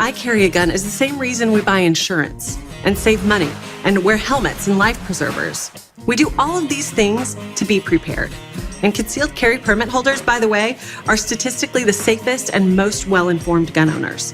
I carry a gun is the same reason we buy insurance and save money and wear helmets and life preservers. We do all of these things to be prepared. And concealed carry permit holders, by the way, are statistically the safest and most well-informed gun owners.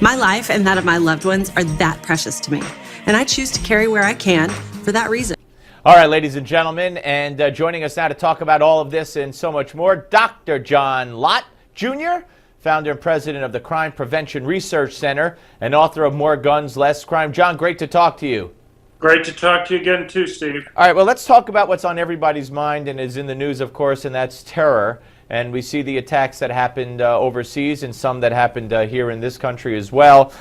My life and that of my loved ones are that precious to me, and I choose to carry where I can for that reason. All right, ladies and gentlemen, and joining us now to talk about all of this and so much more, Dr. John Lott, Jr., founder and president of the Crime Prevention Research Center and author of More Guns, Less Crime. John, great to talk to you. Great to talk to you again, too, Steve. All right, well, let's talk about what's on everybody's mind and is in the news, of course, and that's terror. And we see the attacks that happened overseas and some that happened here in this country as well.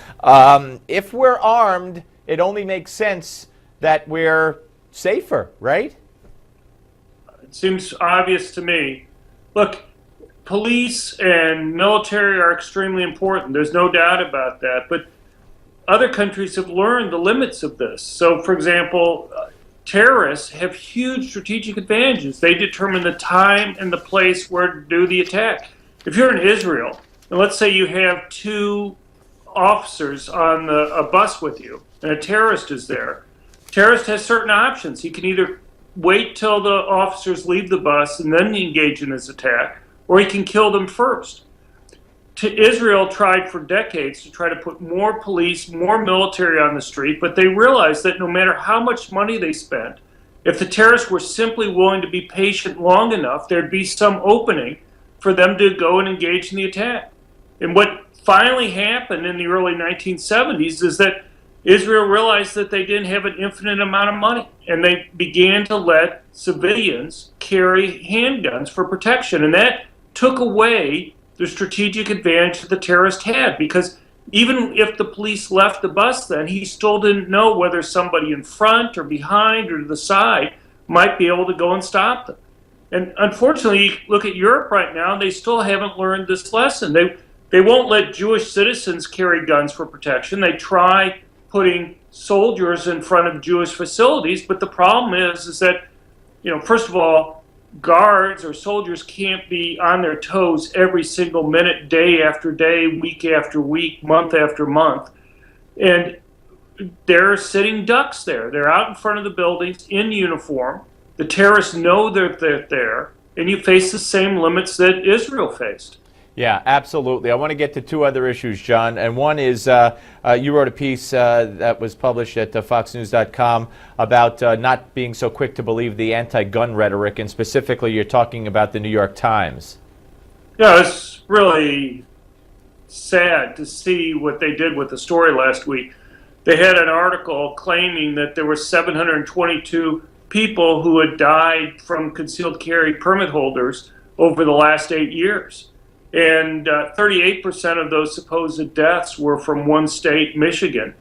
If we're armed, it only makes sense that we're safer, right? It seems obvious to me. Look, police and military are extremely important. There's no doubt about that. But other countries have learned the limits of this. So, for example, terrorists have huge strategic advantages. They determine the time and the place where to do the attack. If you're in Israel, and let's say you have two officers on a bus with you, and a terrorist is there, terrorist has certain options. He can either wait till the officers leave the bus and then engage in his attack, or he can kill them first. Israel tried for decades to try to put more police, more military on the street, but they realized that no matter how much money they spent, if the terrorists were simply willing to be patient long enough, there'd be some opening for them to go and engage in the attack. And what finally happened in the early 1970s is that Israel realized that they didn't have an infinite amount of money, and they began to let civilians carry handguns for protection. And that took away the strategic advantage that the terrorist had, because even if the police left the bus then, he still didn't know whether somebody in front or behind or to the side might be able to go and stop them. And unfortunately, look at Europe right now, they still haven't learned this lesson. They won't let Jewish citizens carry guns for protection. They try putting soldiers in front of Jewish facilities, but the problem is that, first of all, guards or soldiers can't be on their toes every single minute, day after day, week after week, month after month. And they're sitting ducks there. They're out in front of the buildings in uniform. The terrorists know that they're there, and you face the same limits that Israel faced. Yeah, absolutely. I want to get to two other issues, John. And one is you wrote a piece that was published at foxnews.com about not being so quick to believe the anti-gun rhetoric, and specifically you're talking about the New York Times. Yeah, it's really sad to see what they did with the story last week. They had an article claiming that there were 722 people who had died from concealed carry permit holders over the last 8 years. And 38% of those supposed deaths were from one state, Michigan.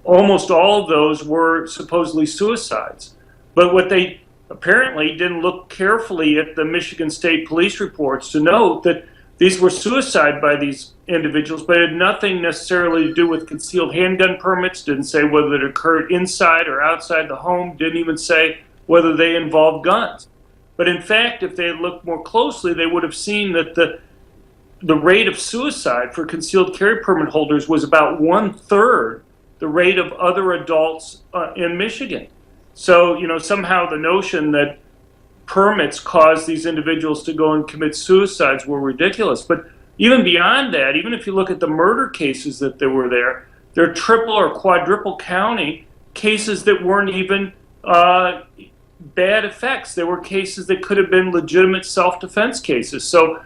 Almost all of those were supposedly suicides. But what they apparently didn't look carefully at the Michigan State Police reports to note that these were suicide by these individuals, but it had nothing necessarily to do with concealed handgun permits, didn't say whether it occurred inside or outside the home, didn't even say whether they involved guns. But in fact, if they had looked more closely, they would have seen that the rate of suicide for concealed carry permit holders was about 1/3 the rate of other adults in Michigan. So, somehow the notion that permits caused these individuals to go and commit suicides were ridiculous. But even beyond that, even if you look at the murder cases that were there, they're triple or quadruple counting cases that weren't even bad effects. There were cases that could have been legitimate self-defense cases. So,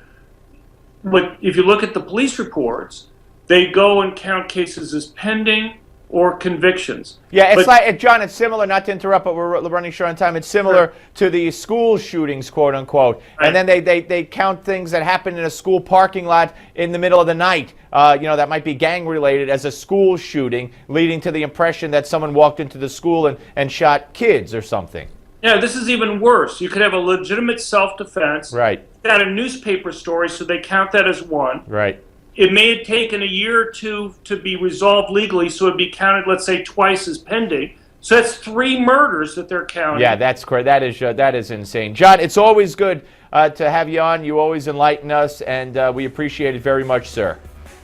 but if you look at the police reports, they go and count cases as pending or convictions. Yeah, it's like, John, it's similar, not to interrupt, but we're running short on time. It's similar to the school shootings, quote unquote. Right. And then they count things that happen in a school parking lot in the middle of the night, that might be gang related as a school shooting, leading to the impression that someone walked into the school and shot kids or something. Yeah, this is even worse. You could have a legitimate self-defense. Right. Got a newspaper story, so they count that as one. Right. It may have taken a year or two to be resolved legally, so it'd be counted, let's say, twice as pending. So that's 3 murders that they're counting. Yeah, that's correct. That is insane. John, it's always good to have you on. You always enlighten us, and we appreciate it very much, sir.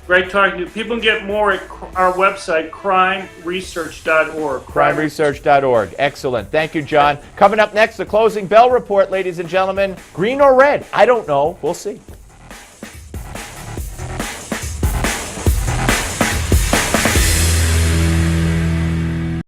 Great talking to you. People can get more at our website, crimeresearch.org. Crimeresearch.org. Excellent. Thank you, John. Coming up next, the closing bell report, ladies and gentlemen. Green or red? I don't know. We'll see.